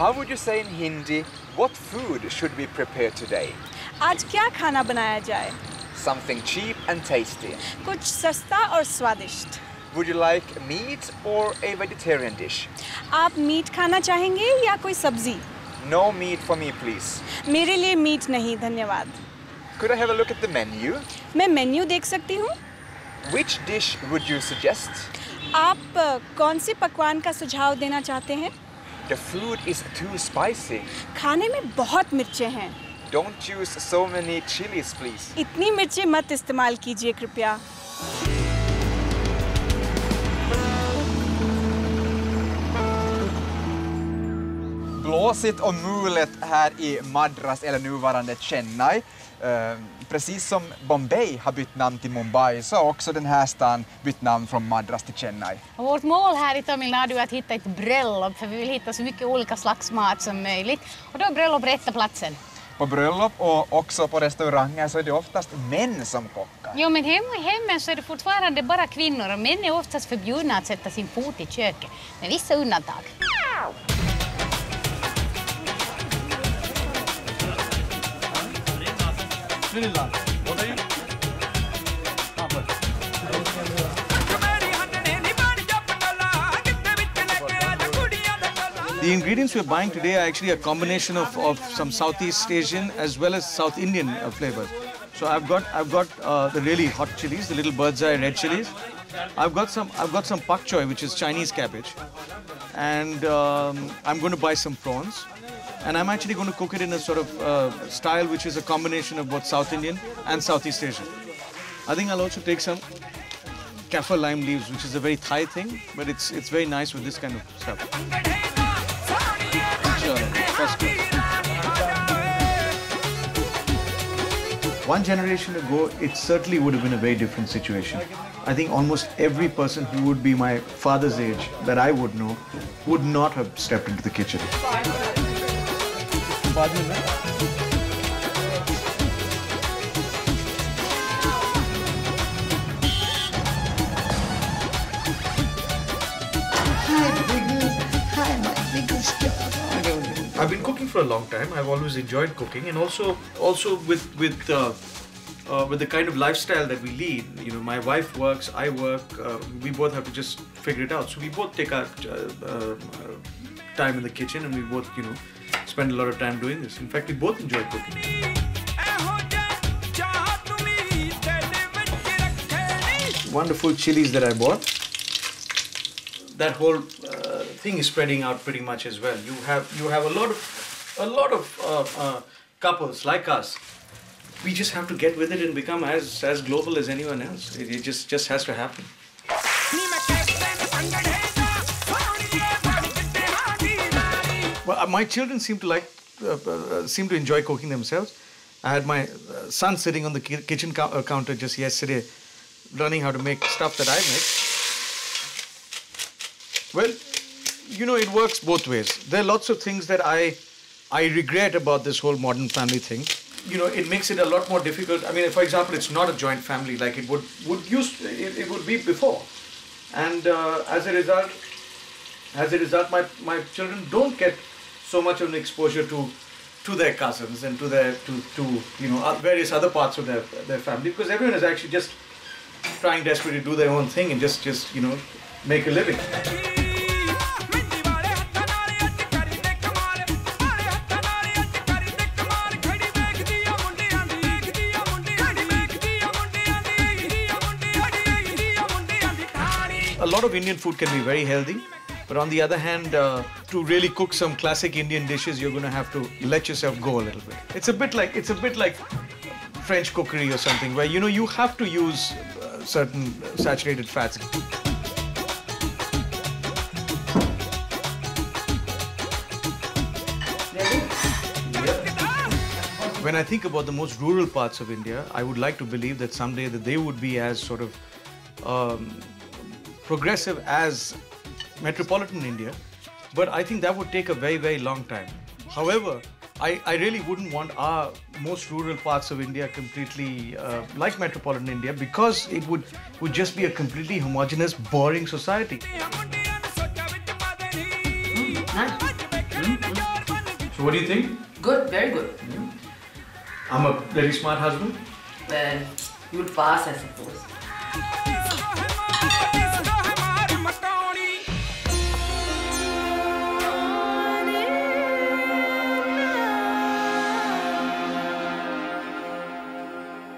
How would you say in Hindi, what food should we prepare today? आज क्या खाना बनाया जाए? Something cheap and tasty. कुछ सस्ता और स्वादिष्ट. Would you like meat or a vegetarian dish? आप मीट खाना चाहेंगे या कोई सब्जी? No meat for me, please. मेरे लिए मीट नहीं, धन्यवाद. Could I have a look at the menu? मैं मेन्यू देख सकती हूँ. Which dish would you suggest? आप कौन से पकवान का सुझाव देना चाहते हैं? The food is too spicy. खाने में बहुत मिर्चें हैं. Don't use so many chilies, please. इतनी मिर्चें मत इस्तेमाल कीजिए कृपया. Blåsigt och mulet här i Madras eller nuvarande Chennai. Precis som Bombay har bytt namn till Mumbai så har också den här stan bytt namn från Madras till Chennai. Och vårt mål här i Tamil Nadu är att hitta ett bröllop för vi vill hitta så mycket olika slags mat som möjligt. Och då är bröllop rätta platsen. På bröllop och också på restauranger så är det oftast män som kockar. Jo, men hemmen så är det fortfarande bara kvinnor och män är oftast förbjudna att sätta sin fot i köket. Med vissa undantag. The ingredients we're buying today are actually a combination of some Southeast Asian as well as South Indian flavors. So I've got the really hot chilies, the little bird's eye red chilies. I've got some pak choy, which is Chinese cabbage, and I'm going to buy some prawns. And I'm actually going to cook it in a sort of style which is a combination of both South Indian and Southeast Asian. I think I'll also take some kaffir lime leaves, which is a very Thai thing, but it's very nice with this kind of stuff. One generation ago, it certainly would have been a very different situation. I think almost every person who would be my father's age that I would know would not have stepped into the kitchen. I've been cooking for a long time. I've always enjoyed cooking, and also with the kind of lifestyle that we lead. You know, my wife works, I work. We both have to just figure it out. So we both take our time in the kitchen, and we both, you know, spend a lot of time doing this. In fact, we both enjoy cooking. Wonderful chilies that I bought. That whole thing is spreading out pretty much as well. You have a lot of couples like us. We just have to get with it and become as global as anyone else. It just has to happen. Well, my children seem to enjoy cooking themselves. I had my son sitting on the kitchen counter just yesterday, learning how to make stuff that I make. Well, you know, it works both ways. There are lots of things that I regret about this whole modern family thing. You know, it makes it a lot more difficult. I mean, for example, it's not a joint family like it would be before. And as a result, my children don't get so much of an exposure to their cousins and to you know, various other parts of their family, because everyone is actually just trying desperately to do their own thing and just you know, make a living. A lot of Indian food can be very healthy, but on the other hand, to really cook some classic Indian dishes, you're going to have to let yourself go a little bit. It's a bit like French cookery or something, where, you know, you have to use certain saturated fats. When I think about the most rural parts of India, I would like to believe that someday that they would be as sort of progressive as metropolitan India, but I think that would take a very, very long time. However, I really wouldn't want our most rural parts of India completely like metropolitan India, because it would just be a completely homogeneous, boring society. So what do you think? Good, very good. I'm a very smart husband. Well, you would pass, I suppose.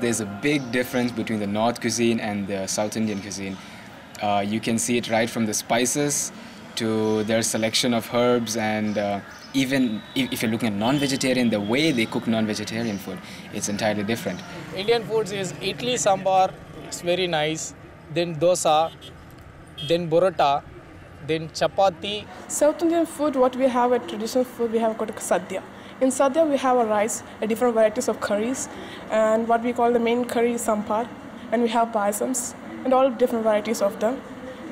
There's a big difference between the North cuisine and the South Indian cuisine. You can see it right from the spices to their selection of herbs, and even if you're looking at non-vegetarian, the way they cook non-vegetarian food, it's entirely different. Indian foods is idli sambar, it's very nice, then dosa, then burrata, then chapati. South Indian food, what we have at traditional food, we have got sadhya. In sadhya, we have a rice, different varieties of curries, and what we call the main curry is sampar, and we have payasams, and all different varieties of them.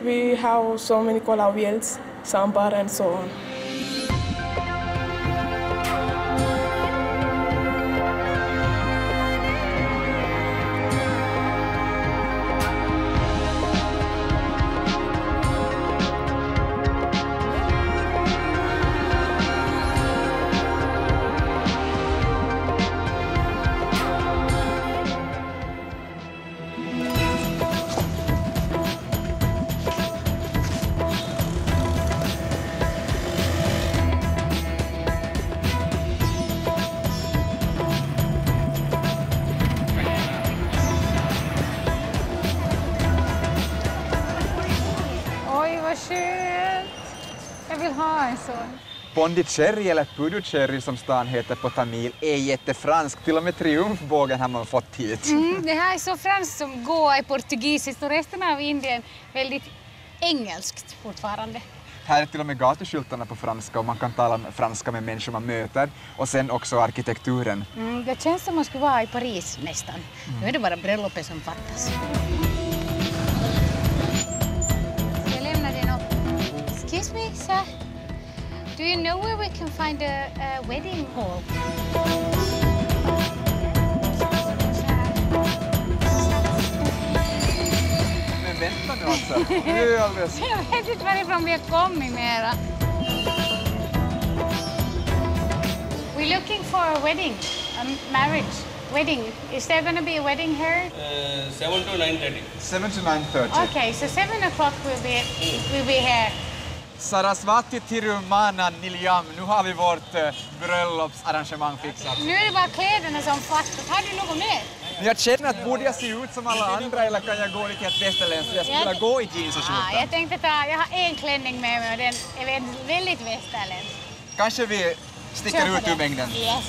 We have so many called aviyals, sambar, and so on. Jag vill ha en sån. Pondicherry eller puducherry som stan heter på tamil är jättefransk. Till och med triumfbågen har man fått hit. Det här är så franskt som goa i portugisiskt och resten av Indien väldigt engelskt fortfarande. Här är till och med gatuskyltarna på franska och man kan tala franska med människor man möter. Och sen också arkitekturen. Det känns som man skulle vara i Paris nästan. Nu är det bara bröllopet som fattas. Jag lämnar den upp. Excuse me, sir. Do you know where we can find a wedding hall? Men vänta nu alltså. Nu är alldeles... Jag vet inte varifrån vi har kommit mera. We're looking for a wedding, a marriage wedding. Is there going to be a wedding here? 7 to 9:30. 7 to 9:30. Okay, so 7 o'clock we'll be here. Sarasvati Tirumana Nilyam. Nu har vi vårt bröllopsarrangemang fixat. Nu är det bara kläderna som fattas. Har du något mer? Jag känner att borde jag se ut som alla andra eller kan jag gå lite helt västerländskt? Jag skulle vilja gå i jeans och skjorta. Jag tänkte jag har en klänning med mig och den är väldigt västerländsk. Kanske vi sticker ut ur mängden. Yes.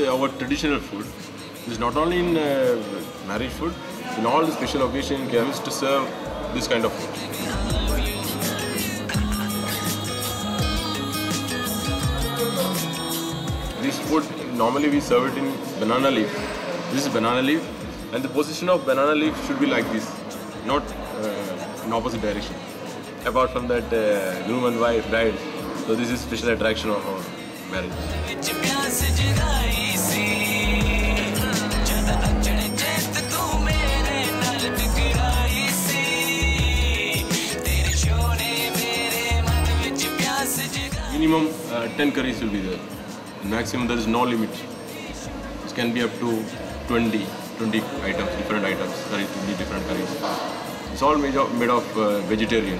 Our traditional food. This is not only in marriage food, in all the special occasions, we used to serve this kind of food. This food, normally we serve it in banana leaf. This is banana leaf, and the position of banana leaf should be like this, not in opposite direction. Apart from that, groom and wife, bride. So this is special attraction of our marriage. Minimum 10 curries will be there. Maximum there is no limit. It can be up to 20 items, different items, 20 different curries. It's all made of vegetables.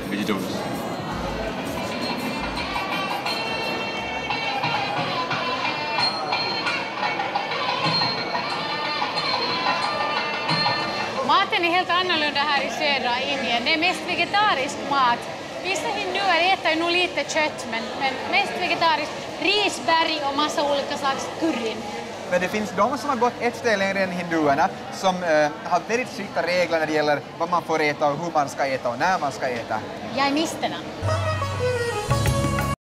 Maten är helt annorlunda här i södra Indien. Det är mest vegetarisk mat. Vissa hinduer äter nog lite kött, men mest vegetariskt. Risberg och massa olika slags curryn. Men det finns de som har gått ett steg längre än hinduerna som har väldigt strikta regler när det gäller vad man får äta och hur man ska äta och när man ska äta. Jainisterna.